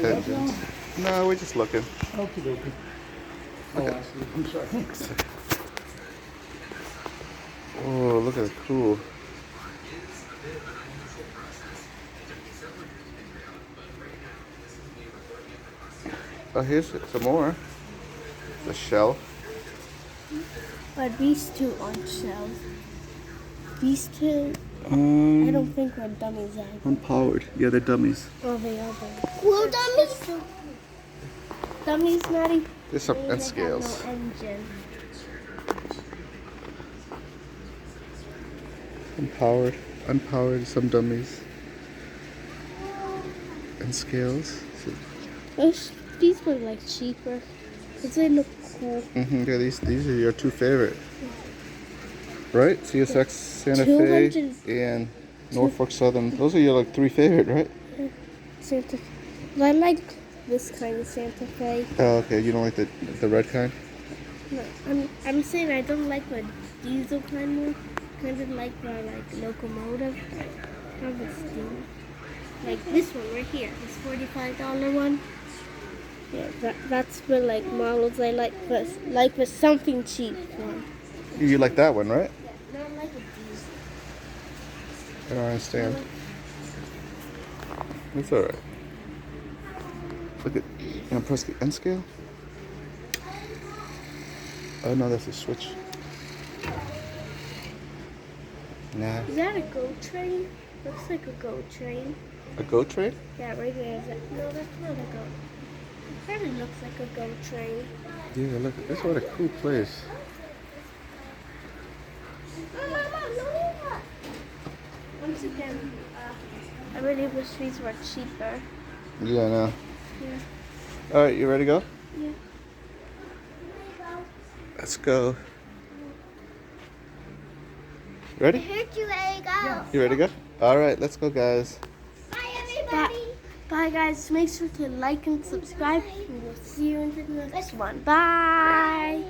engines. No, we're just looking. Okie dokie. Oh, I see. I'm sorry. Oh, look at it, cool. Oh, here's some more. The shell. But these two aren't shells. These two, I don't think we're dummies either. Unpowered. Yeah, they're dummies. Oh, they are dummies. Well, dummies? Dummies, Maddie? There's some They end have scales. no engine. Unpowered, some dummies. And scales. These were like cheaper. Because they look cool. Yeah, these are your two favorite. Right? CSX Santa Fe 200 and Norfolk Southern. Those are your like three favorite, right? Santa. I like this kind of Santa Fe. Oh, okay. You don't like the red kind? No, I'm saying I don't like the diesel kind more. Kind of like the locomotive. Not the steam. Like this one right here. This $45 one. Yeah, that's for like models I like. For something cheap one. You like that one, right? Yeah, not like a diesel. I don't understand. It's alright. Look at, press the end scale. Oh no, that's a switch. Nah. Is that a GO train? Looks like a GO train. A GO train? Yeah, right there. No, that's not a GO. It kind of looks like a GO train. Yeah, look, this what a cool place. Once again, I really wish these were cheaper. Yeah, I know. Yeah. Alright, you ready to go? Yeah. Let's go. Ready? Here's you ready to go. You ready to go? Alright, let's go, guys. Bye, everybody. Bye, guys. Make sure to like and subscribe. And we'll see you in the next one. Bye.